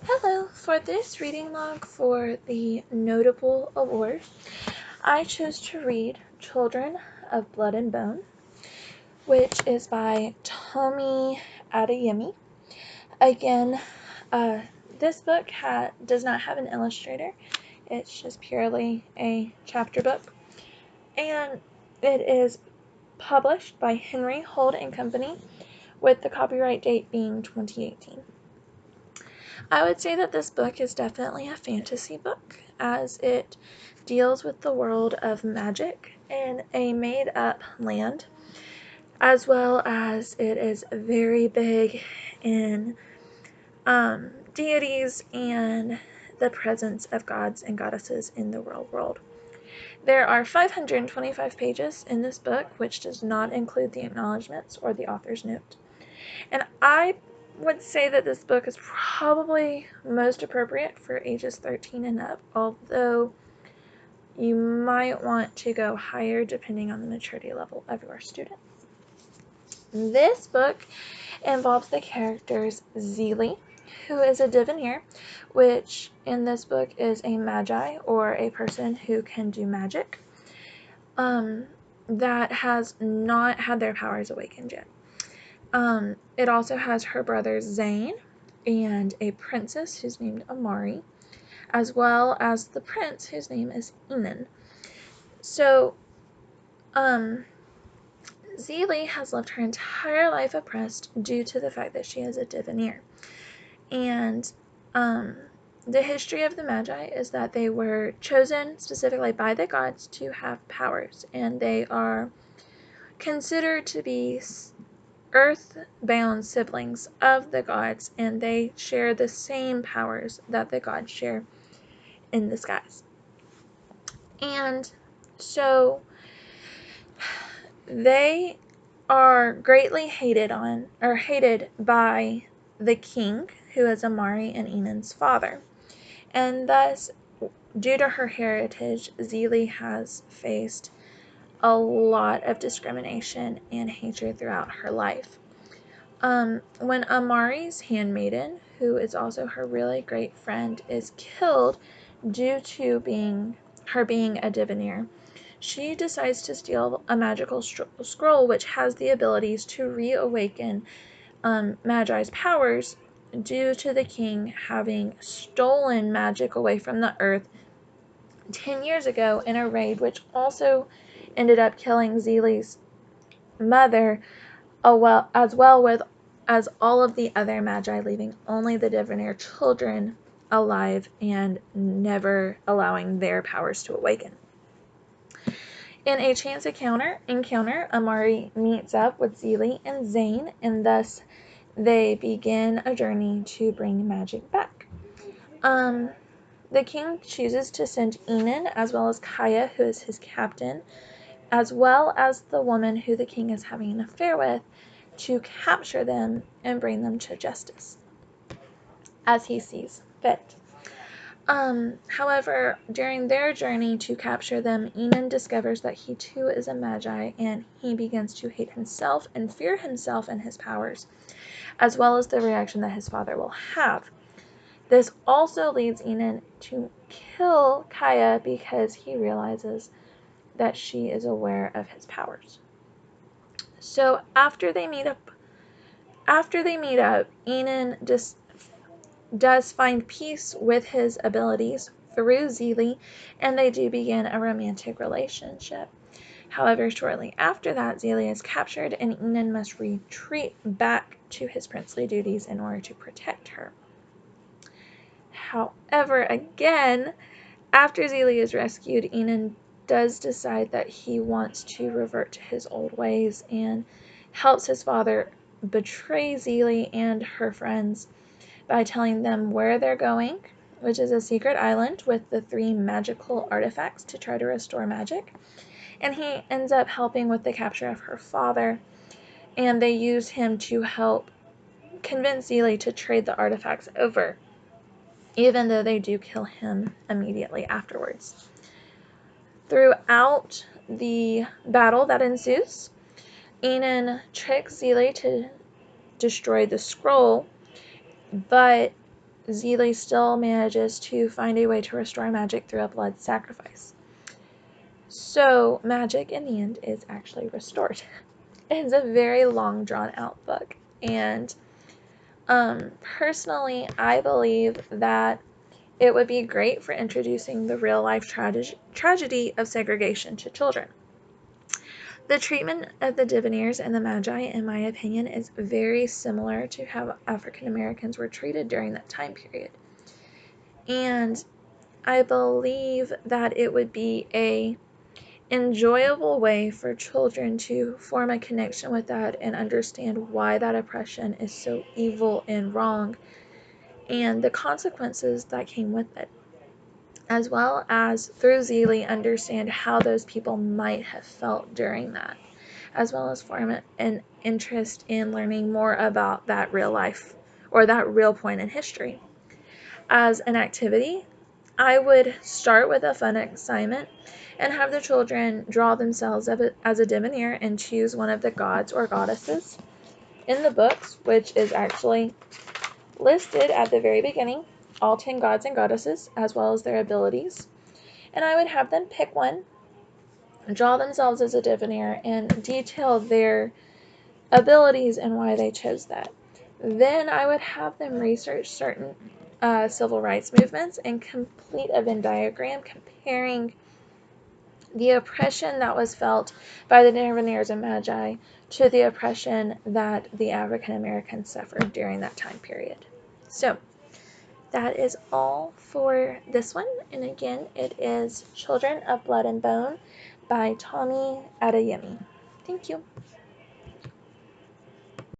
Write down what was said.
Hello, for this reading log for the Notable Award, I chose to read Children of Blood and Bone, which is by Tomi Adeyemi. Again, this book does not have an illustrator. It's just purely a chapter book, and it is published by Henry Hold and Company, with the copyright date being 2018. I would say that this book is definitely a fantasy book, as it deals with the world of magic in a made-up land, as well as it is very big in deities and the presence of gods and goddesses in the real world. There are 525 pages in this book, which does not include the acknowledgments or the author's note. And I would say that this book is probably most appropriate for ages 13 and up, although you might want to go higher depending on the maturity level of your students. This book involves the characters Zelie, who is a diviner, which in this book is a magi, or a person who can do magic, that has not had their powers awakened yet. It also has her brother Zane and a princess who's named Amari, as well as the prince whose name is Enan. So, Zelie has lived her entire life oppressed due to the fact that she is a diviner. And the history of the Magi is that they were chosen specifically by the gods to have powers, and they are considered to be earth-bound siblings of the gods, and they share the same powers that the gods share in the skies. And so they are greatly hated by the king, who is Amari and Enan's father. And thus, due to her heritage, Zelie has faced a lot of discrimination and hatred throughout her life. When Amari's handmaiden, who is also her really great friend, is killed due to being a diviner, she decides to steal a magical scroll which has the abilities to reawaken Magi's powers, due to the king having stolen magic away from the earth 10 years ago in a raid, which also ended up killing Zelie's mother, as well as all of the other magi, leaving only the diviner children alive and never allowing their powers to awaken. In a chance encounter, Amari meets up with Zelie and Zane, and thus they begin a journey to bring magic back. The king chooses to send Enan, as well as Kaya, who is his captain, as well as the woman who the king is having an affair with, to capture them and bring them to justice, as he sees fit. However, during their journey to capture them, Enan discovers that he too is a magi, and he begins to hate himself and fear himself and his powers, as well as the reaction that his father will have. This also leads Enan to kill Kaya because he realizes that she is aware of his powers. So after they meet up, Enan does find peace with his abilities through Zelie, and they do begin a romantic relationship. However, shortly after that, Zelie is captured, and Enan must retreat back to his princely duties in order to protect her. However, again, after Zelie is rescued, Enan does decide that he wants to revert to his old ways and helps his father betray Zelie and her friends by telling them where they're going, which is a secret island with the 3 magical artifacts to try to restore magic. And he ends up helping with the capture of her father, and they use him to help convince Zelie to trade the artifacts over, even though they do kill him immediately afterwards. Throughout the battle that ensues, Enan tricks Zelie to destroy the scroll, but Zelie still manages to find a way to restore magic through a blood sacrifice. So magic in the end is actually restored. It's a very long drawn out book, and personally I believe that it would be great for introducing the real life tragedy of segregation to children. The treatment of the Divineers and the Magi, in my opinion, is very similar to how African Americans were treated during that time period. And I believe that it would be a enjoyable way for children to form a connection with that and understand why that oppression is so evil and wrong and the consequences that came with it, as well as through Zelie understand how those people might have felt during that, as well as form an interest in learning more about that real life or that real point in history. As an activity, I would start with a fun assignment and have the children draw themselves as a Divineer and choose one of the gods or goddesses in the books, which is actually listed at the very beginning, all 10 gods and goddesses, as well as their abilities. And I would have them pick one, draw themselves as a Divineer, and detail their abilities and why they chose that. Then I would have them research certain civil rights movements and complete a Venn diagram comparing the oppression that was felt by the Divineers and Magi to the oppression that the African Americans suffered during that time period. So that is all for this one. And again, it is Children of Blood and Bone by Tomi Adeyemi. Thank you.